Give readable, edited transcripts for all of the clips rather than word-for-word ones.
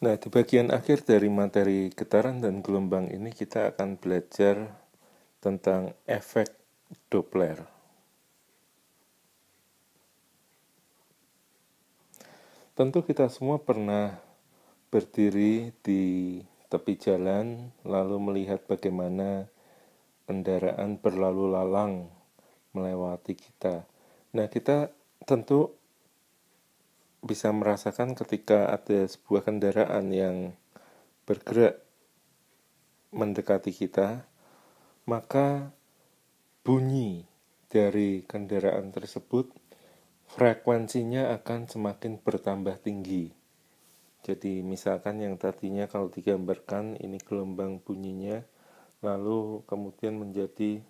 Nah, di bagian akhir dari materi getaran dan gelombang ini kita akan belajar tentang efek Doppler. Tentu kita semua pernah berdiri di tepi jalan lalu melihat bagaimana kendaraan berlalu lalang melewati kita. Nah, kita tentu bisa merasakan ketika ada sebuah kendaraan yang bergerak mendekati kita, maka bunyi dari kendaraan tersebut frekuensinya akan semakin bertambah tinggi. Jadi misalkan yang tadinya kalau digambarkan ini gelombang bunyinya, lalu kemudian menjadi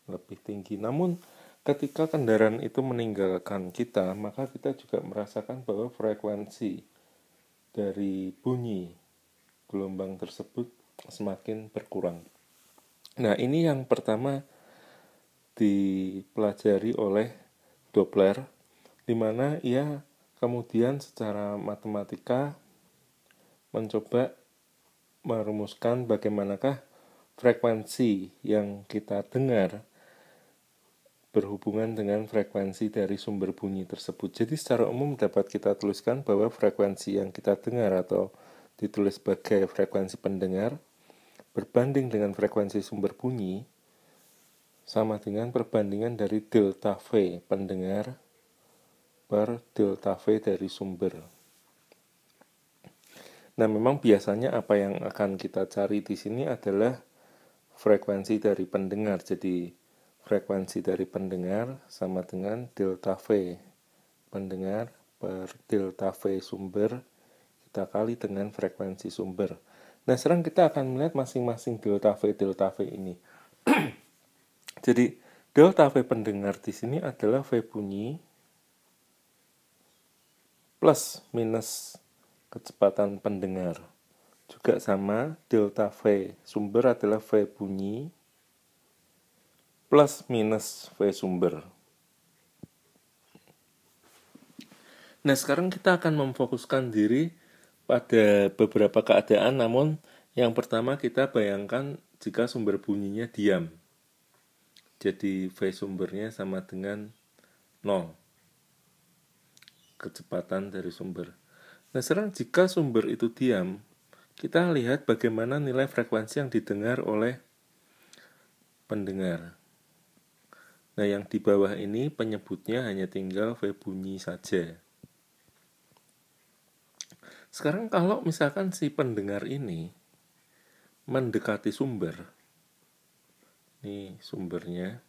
lebih tinggi. Namun ketika kendaraan itu meninggalkan kita, maka kita juga merasakan bahwa frekuensi dari bunyi gelombang tersebut semakin berkurang. Nah, ini yang pertama dipelajari oleh Doppler, di mana ia kemudian secara matematika mencoba merumuskan bagaimanakah frekuensi yang kita dengar berhubungan dengan frekuensi dari sumber bunyi tersebut. Jadi secara umum dapat kita tuliskan bahwa frekuensi yang kita dengar atau ditulis sebagai frekuensi pendengar berbanding dengan frekuensi sumber bunyi sama dengan perbandingan dari delta V pendengar per delta V dari sumber. Nah, memang biasanya apa yang akan kita cari di sini adalah frekuensi dari pendengar. Jadi, frekuensi dari pendengar sama dengan delta V pendengar per delta V sumber kita kali dengan frekuensi sumber. Nah, sekarang kita akan melihat masing-masing delta V ini. Jadi, delta V pendengar di sini adalah V bunyi plus minus kecepatan pendengar. Juga sama, delta V sumber adalah V bunyi plus minus V sumber. Nah, sekarang kita akan memfokuskan diri pada beberapa keadaan, namun yang pertama kita bayangkan jika sumber bunyinya diam. Jadi V sumbernya sama dengan 0. Kecepatan dari sumber. Nah, sekarang jika sumber itu diam, kita lihat bagaimana nilai frekuensi yang didengar oleh pendengar. Nah, yang di bawah ini penyebutnya hanya tinggal V bunyi saja. Sekarang kalau misalkan si pendengar ini mendekati sumber, ini sumbernya,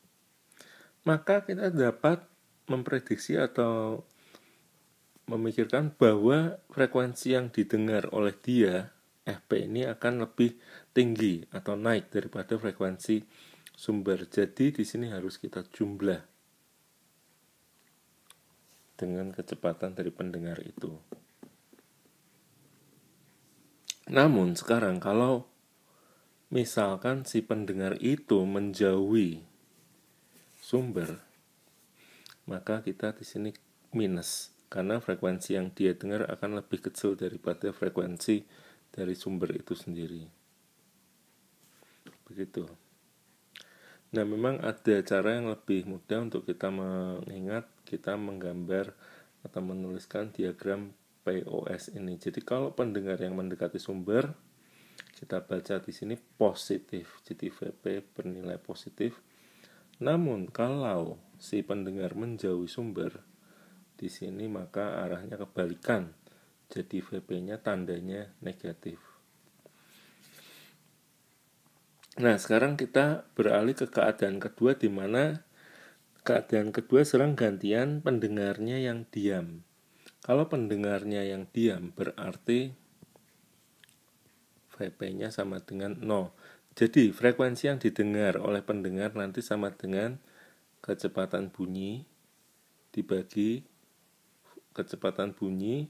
maka kita dapat memprediksi atau memikirkan bahwa frekuensi yang didengar oleh dia, Fp ini akan lebih tinggi atau naik daripada frekuensi sumber. Jadi di sini harus kita jumlah dengan kecepatan dari pendengar itu. Namun sekarang kalau misalkan si pendengar itu menjauhi sumber, maka kita di sini minus karena frekuensi yang dia dengar akan lebih kecil daripada frekuensi dari sumber itu sendiri. Begitu. Nah, memang ada cara yang lebih mudah untuk kita mengingat, kita menggambar atau menuliskan diagram POS ini. Jadi kalau pendengar yang mendekati sumber, kita baca di sini positif. Jadi VP bernilai positif. Namun kalau si pendengar menjauhi sumber, di sini maka arahnya kebalikan. Jadi VP-nya tandanya negatif. Nah, sekarang kita beralih ke keadaan kedua, di mana keadaan kedua serang gantian pendengarnya yang diam. Kalau pendengarnya yang diam berarti VP-nya sama dengan 0. Jadi frekuensi yang didengar oleh pendengar nanti sama dengan kecepatan bunyi dibagi kecepatan bunyi.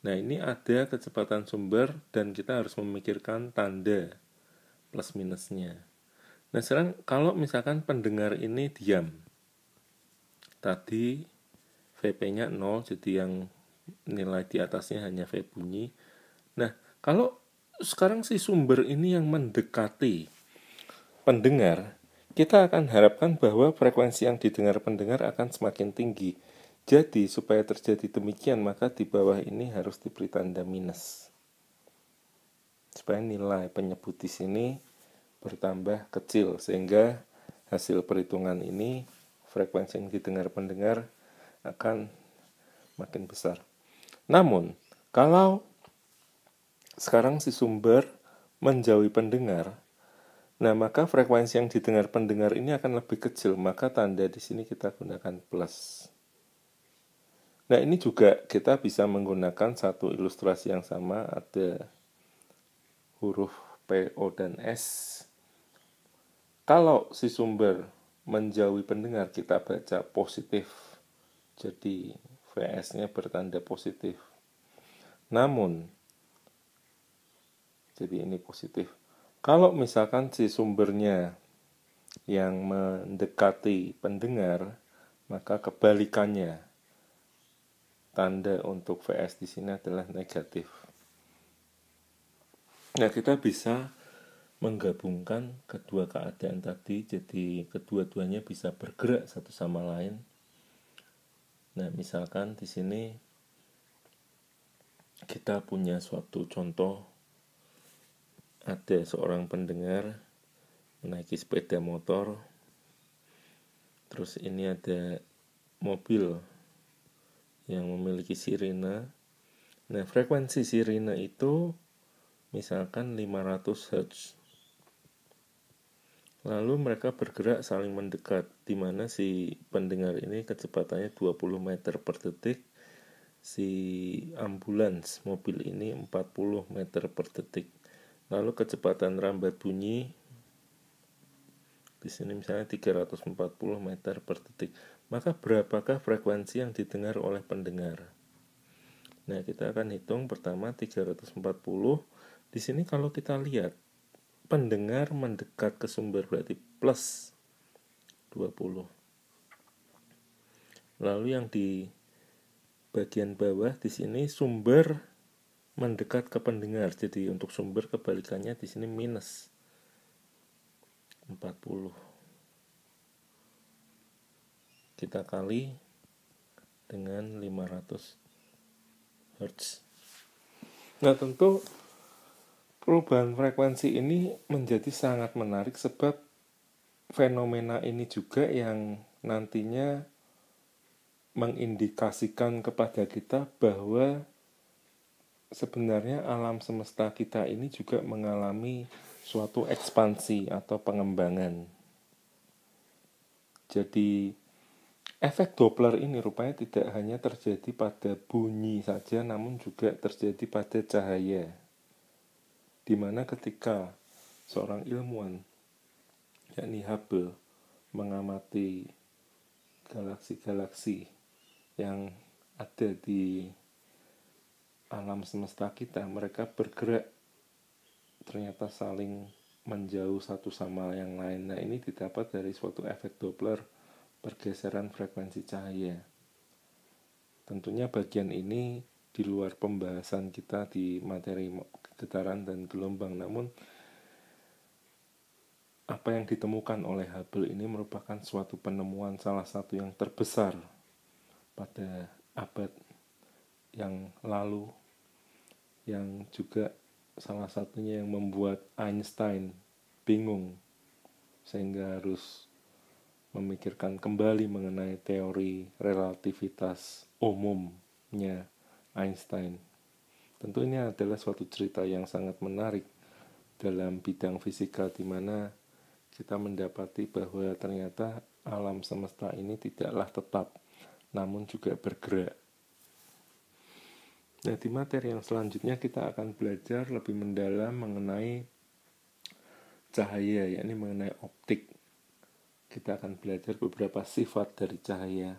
Nah, ini ada kecepatan sumber dan kita harus memikirkan tanda plus minusnya. Nah, sekarang kalau misalkan pendengar ini diam, tadi VP-nya 0, jadi yang nilai di atasnya hanya V bunyi. Nah, kalau sekarang si sumber ini yang mendekati pendengar, kita akan harapkan bahwa frekuensi yang didengar pendengar akan semakin tinggi. Jadi, supaya terjadi demikian, maka di bawah ini harus diberi tanda minus. Supaya nilai penyebut di sini bertambah kecil, sehingga hasil perhitungan ini, frekuensi yang didengar pendengar akan makin besar. Namun, kalau sekarang si sumber menjauhi pendengar, nah maka frekuensi yang didengar pendengar ini akan lebih kecil, maka tanda di sini kita gunakan plus. Nah ini juga kita bisa menggunakan satu ilustrasi yang sama, ada huruf P, O, dan S. Kalau si sumber menjauhi pendengar, kita baca positif, jadi VS-nya bertanda positif. Namun, jadi ini positif. Kalau misalkan si sumbernya yang mendekati pendengar, maka kebalikannya. Tanda untuk VS di sini adalah negatif. Nah, kita bisa menggabungkan kedua keadaan tadi, jadi kedua-duanya bisa bergerak satu sama lain. Nah, misalkan di sini kita punya suatu contoh, ada seorang pendengar menaiki sepeda motor, terus ini ada mobil yang memiliki sirine. Nah, frekuensi sirine itu misalkan 500 Hz. Lalu mereka bergerak saling mendekat, di mana si pendengar ini kecepatannya 20 meter per detik, si ambulans mobil ini 40 meter per detik. Lalu kecepatan rambat bunyi di sini misalnya 340 meter per detik. Maka berapakah frekuensi yang didengar oleh pendengar? Nah, kita akan hitung pertama 340. Di sini kalau kita lihat, pendengar mendekat ke sumber berarti plus 20. Lalu yang di bagian bawah di sini sumber mendekat ke pendengar. Jadi untuk sumber kebalikannya di sini minus 40. Kita kali dengan 500 Hz. Nah, tentu perubahan frekuensi ini menjadi sangat menarik sebab fenomena ini juga yang nantinya mengindikasikan kepada kita bahwa sebenarnya alam semesta kita ini juga mengalami suatu ekspansi atau pengembangan. Jadi efek Doppler ini rupanya tidak hanya terjadi pada bunyi saja, namun juga terjadi pada cahaya. Di mana ketika seorang ilmuwan, yakni Hubble, mengamati galaksi-galaksi yang ada di alam semesta kita, mereka bergerak ternyata saling menjauh satu sama yang lain. Nah, ini didapat dari suatu efek Doppler, pergeseran frekuensi cahaya. Tentunya bagian ini di luar pembahasan kita di materi getaran dan gelombang, namun apa yang ditemukan oleh Hubble ini merupakan suatu penemuan salah satu yang terbesar pada abad yang lalu, yang juga salah satunya yang membuat Einstein bingung sehingga harus memikirkan kembali mengenai teori relativitas umumnya Einstein. Tentu ini adalah suatu cerita yang sangat menarik dalam bidang fisika, di mana kita mendapati bahwa ternyata alam semesta ini tidaklah tetap, namun juga bergerak. Nah, di materi yang selanjutnya kita akan belajar lebih mendalam mengenai cahaya, yakni mengenai optik. Kita akan belajar beberapa sifat dari cahaya.